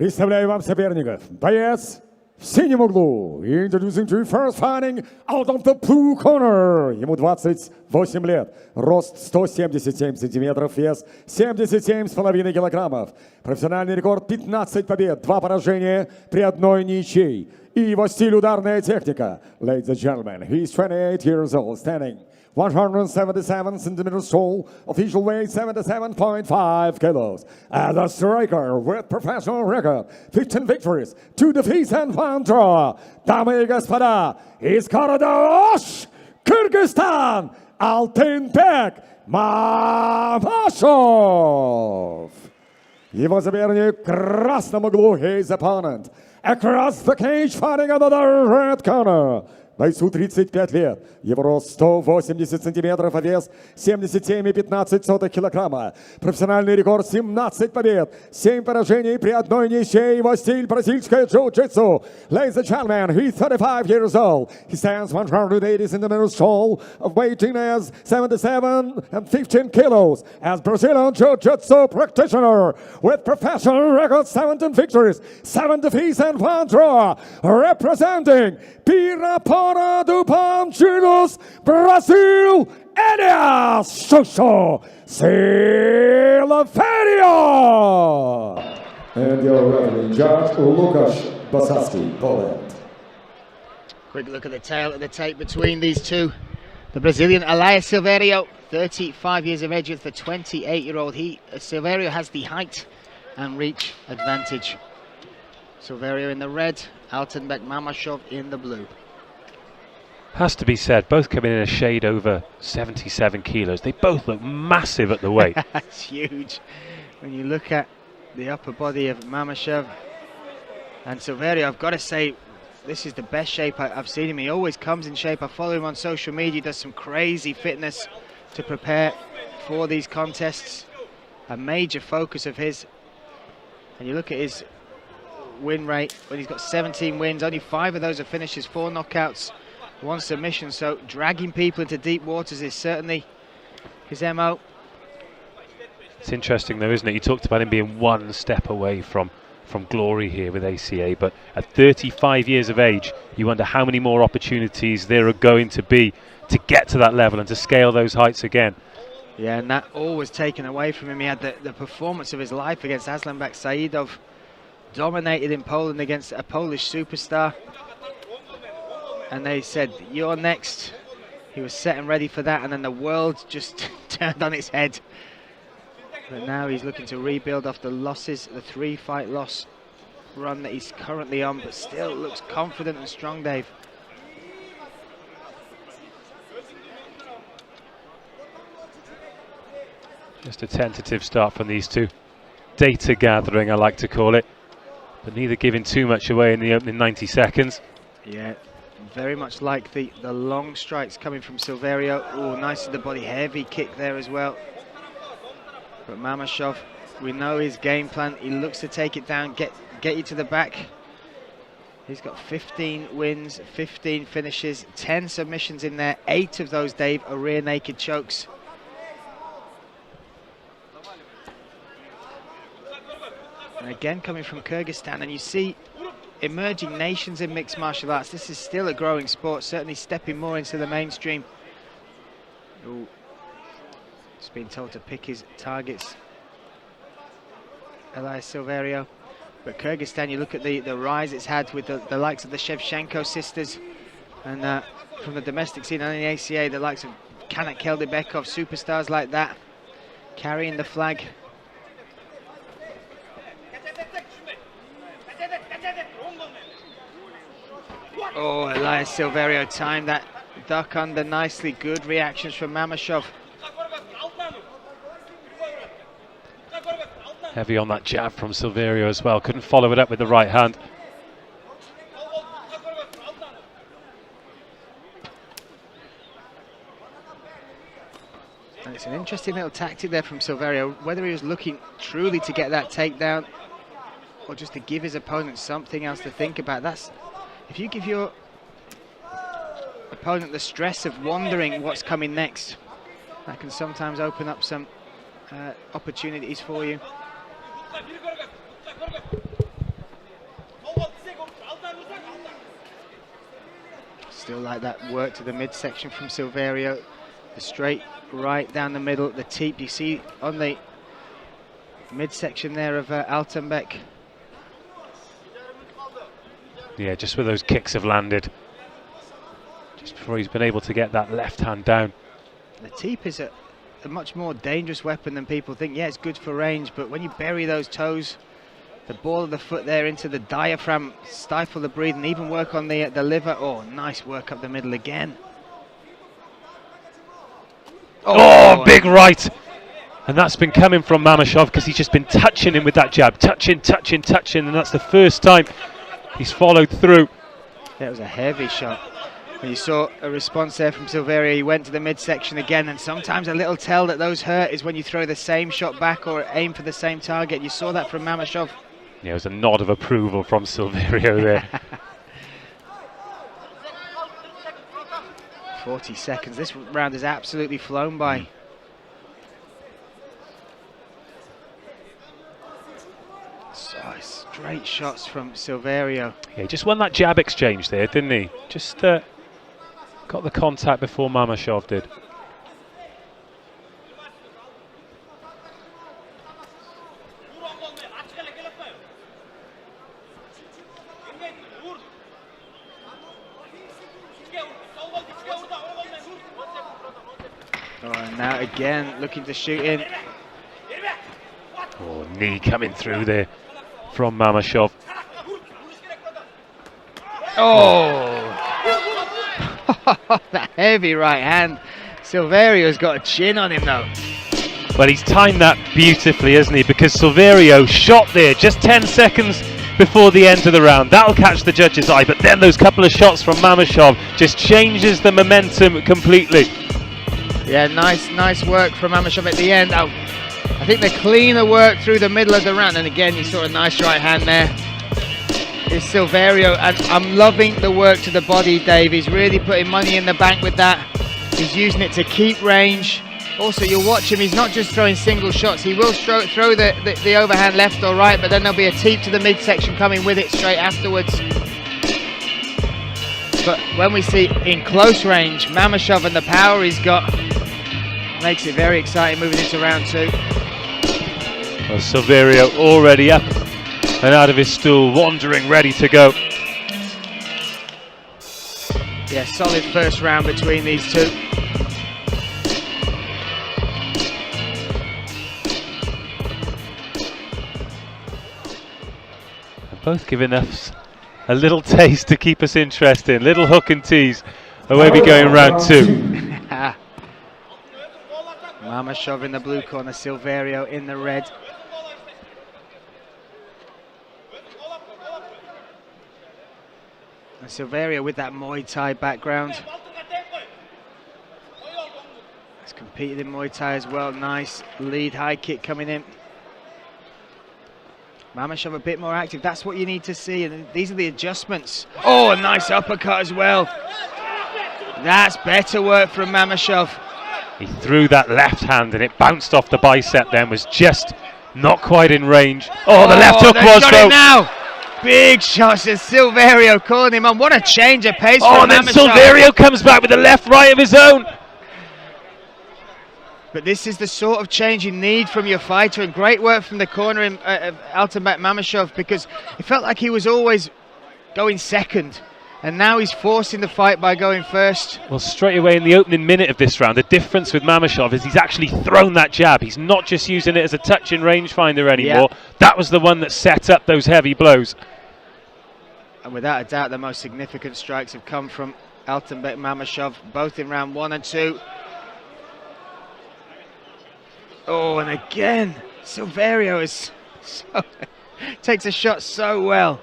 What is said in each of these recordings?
Представляю вам соперников. Боец в синем углу. Introducing to first fighting out of the blue corner. Ему 28 лет. Рост 177 сантиметров, вес 77,5 килограммов. Профессиональный рекорд 15 побед, 2 поражения при одной ничьей. И его стиль ударная техника. Ladies and gentlemen, he's 28 years old, standing 177 centimeters tall, official weight 77.5 kilos. As a striker with professional record, 15 victories, 2 defeats and 1 draw. Дамы и господа, из города Ош, Кыргызстан, Алтынбек Мамашов. Его соперник в красном углу, his opponent. Across the cage, fighting under the red corner. Бойцу 35 лет, его рост 180 сантиметров, а вес 77,15 килограмма. Профессиональный рекорд 17 побед, 7 поражений при одной ничьей. Его стиль бразильское джиу-джитсу. Ladies and gentlemen, he's 35 years old. He stands 180 centimeters tall, weighing as 77 and 15 kilos. As Brazilian jiu-jitsu practitioner with professional record, 17 victories, 7 defeats and 1 draw. Representing Pirapora do Palmeiras, Brazil, Elias, Sильверио. And your referee, Judge Łukasz Basacki, Poland. Quick look at the tape between these two. The Brazilian Elias Sильверио, 35 years of age, with the 28-year-old. Sильверио has the height and reach advantage. Sильverio in the red, Алтынбек Mамashov in the blue. Has to be said, both coming in a shade over 77 kilos. They both look massive at the weight. That's huge. When you look at the upper body of Mamashov and Sильverio, I've got to say, this is the best shape I've seen him. He always comes in shape. I follow him on social media, does some crazy fitness to prepare for these contests. A major focus of his. And you look at his win rate, when he's got 17 wins, only 5 of those are finishes, 4 knockouts, 1 submission. So dragging people into deep waters is certainly his MO. It's interesting though, isn't it? You talked about him being 1 step away from glory here with ACA, but at 35 years of age, you wonder how many more opportunities there are going to be to get to that level and to scale those heights again. Yeah, and that all was taken away from him. He had the performance of his life against Aslanbek Saidov. Dominated in Poland against a Polish superstar. And they said, you're next. He was set and ready for that, and then the world just turned on its head. But now he's looking to rebuild off the losses, the 3-fight loss run that he's currently on, but still looks confident and strong, Dave. Just a tentative start from these two. Data gathering, I like to call it. But neither giving too much away in the opening 90 seconds. Yeah, very much like the long strikes coming from Sильверио. Oh, nice to the body, heavy kick there as well. But Mamashov, we know his game plan. He looks to take it down, get you to the back. He's got 15 wins, 15 finishes, 10 submissions in there. 8 of those, Dave, are rear naked chokes. And again, coming from Kyrgyzstan, and you see emerging nations in mixed martial arts. This is still a growing sport, certainly stepping more into the mainstream. Ooh. He's been told to pick his targets, Elias Sильверио. But Kyrgyzstan, you look at the rise it's had with the likes of the Shevchenko sisters, and from the domestic scene and the ACA, the likes of Kanak Keldebekov, superstars like that, carrying the flag. Oh, Elias Sильверио timed that duck under nicely. Good reactions from Mamashov. Heavy on that jab from Sильверио as well. Couldn't follow it up with the right hand. And it's an interesting little tactic there from Sильверио. Whether he was looking truly to get that takedown or just to give his opponent something else to think about. That's, if you give your opponent the stress of wondering what's coming next, that can sometimes open up some opportunities for you. Still like that work to the midsection from Sильверио. The straight right down the middle, the teep you see on the midsection there of Алтынбек. Yeah, just where those kicks have landed. Just before he's been able to get that left hand down. The teep is a much more dangerous weapon than people think. Yeah, it's good for range, but when you bury those toes, the ball of the foot there into the diaphragm, stifle the breathing, even work on the liver. Oh, nice work up the middle again. Oh, big right. And that's been coming from Mamashov because he's just been touching him with that jab. Touching, and that's the first time he's followed through. That was a heavy shot. And you saw a response there from Sильверио. He went to the midsection again, and sometimes a little tell that those hurt is when you throw the same shot back or aim for the same target. You saw that from Mamashov. Yeah, it was a nod of approval from Sильверио there. 40 seconds. This round has absolutely flown by. So straight shots from Sильверио. Yeah, he just won that jab exchange there, didn't he? Just got the contact before Mamashov did. Oh, and now again looking to shoot in. Oh, knee coming through there from Mamashov. Oh! That heavy right hand. Sильверио's got a chin on him though. Well, he's timed that beautifully, hasn't he? Because Sильверио shot there just 10 seconds before the end of the round. That'll catch the judge's eye, but then those couple of shots from Mamashov just changes the momentum completely. Yeah, nice work from Mamashov at the end. Oh, I think the cleaner work through the middle of the round, and again you saw a nice right hand there. It's Sильверио, and I'm loving the work to the body, Dave. He's really putting money in the bank with that. He's using it to keep range. Also, you'll watch him, he's not just throwing single shots. He will throw the overhand left or right, but then there'll be a teep to the midsection coming with it straight afterwards. But when we see in close range, Mamashov and the power he's got, makes it very exciting moving into round two. Well, Sильверио already up and out of his stool, wandering, ready to go. Yeah, solid first round between these two. They're both giving us a little taste to keep us interested. Little hook and tease. Away we go in round two. Mamashov in the blue corner, Sильверио in the red. And Sильверио with that Muay Thai background. He's competed in Muay Thai as well. Nice lead high kick coming in. Mamashov a bit more active. That's what you need to see. And these are the adjustments. Oh, a nice uppercut as well. That's better work from Mamashov. He threw that left hand and it bounced off the bicep then, was just not quite in range. Oh, the left hook was though. Now. Big shots as Sильверио calling him on. What a change of pace from and then Sильверио comes back with a left right of his own. But this is the sort of change you need from your fighter, and great work from the corner of Алтынбек Mамashov, because it felt like he was always going second. And now he's forcing the fight by going first. Well, straight away in the opening minute of this round, the difference with Mamashov is he's actually thrown that jab. He's not just using it as a touch-in rangefinder anymore. Yeah. That was the one that set up those heavy blows. And without a doubt, the most significant strikes have come from Алтынбек Mамashov, both in round 1 and 2. Oh, and again, Sильверио is takes a shot so well.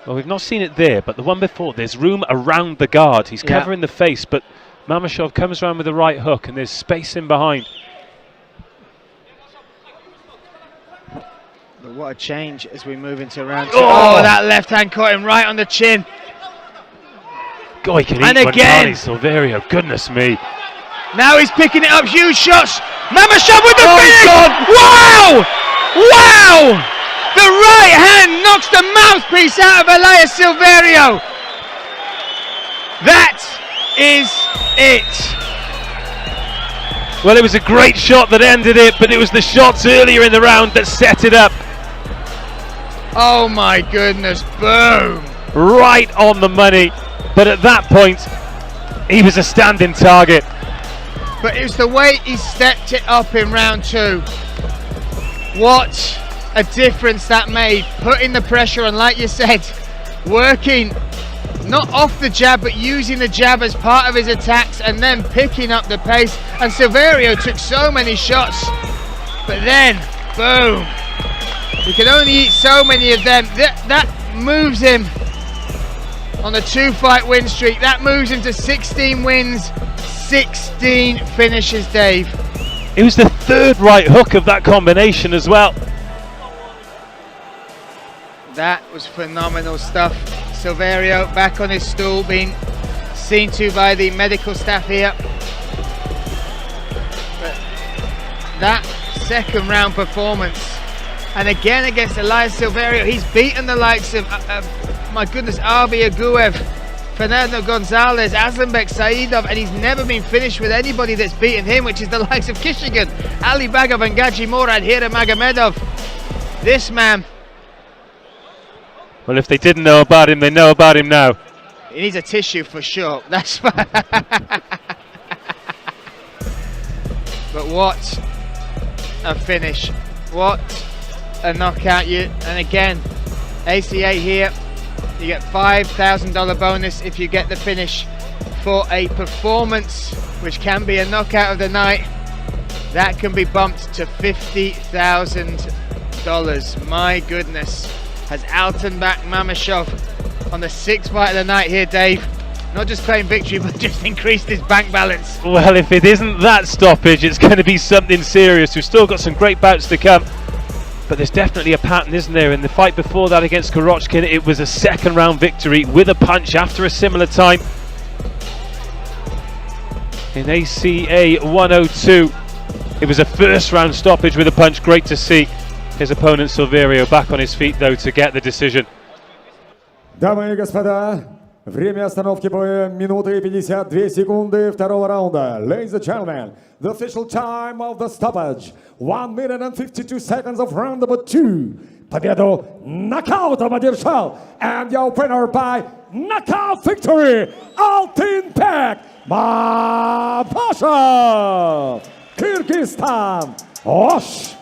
Well, we've not seen it there, but the one before, there's room around the guard. He's covering the face, but Mamashov comes around with the right hook, and there's space in behind. But what a change as we move into round 2. Oh, that left hand caught him right on the chin. God, he can eat one, can't he, Sильверио? Goodness me. Now he's picking it up, huge shots. Mamashov with the finish! Wow! Wow! The right hand knocks the mouthpiece out of Elias Sильверио. That is it. Well, it was a great shot that ended it, but it was the shots earlier in the round that set it up. Oh my goodness, boom. Right on the money, but at that point, he was a standing target. But it was the way he stepped it up in round two. What a difference that made, putting the pressure on, like you said, working not off the jab, but using the jab as part of his attacks and then picking up the pace. And Sильверио took so many shots, but then, boom. You can only eat so many of them. That moves him on a 2-fight win streak. That moves him to 16 wins, 16 finishes, Dave. It was the third right hook of that combination as well. That was phenomenal stuff. Sильверио back on his stool, being seen to by the medical staff here. But that second round performance, and again against Elias Sильверио, he's beaten the likes of my goodness, Arbi Aguev, Fernando Gonzalez, Алтынбек, Saidov, and he's never been finished with anybody that's beaten him, which is the likes of Kishigan, Ali Bagov and Gaji Morad, Hira Magomedov. This man, Well, if they didn't know about him, they know about him now. he needs a tissue for sure. That's but what a finish. What a knockout. And again, ACA here, you get $5,000 bonus if you get the finish for a performance, which can be a knockout of the night. That can be bumped to $50,000. My goodness. Has Алтынбек Mamashov on the 6th fight of the night here, Dave. Not just claimed victory, but just increased his bank balance. Well, if it isn't that stoppage, it's going to be something serious. We've still got some great bouts to come, but there's definitely a pattern, isn't there? In the fight before that against Kurochkin, it was a second round victory with a punch after a similar time. In ACA 102, it was a first round stoppage with a punch. Great to see his opponent Sильверио back on his feet, though, to get the decision. Дамы и господа, время остановки боя минуты и 52 секунды второго раунда. Ladies and gentlemen, the official time of the stoppage. 1 minute and 52 seconds of round number 2. Победу нокаутом одержал. And your winner by knockout victory, Алтынбек Mамашов, Kyrgyzstan. Osh!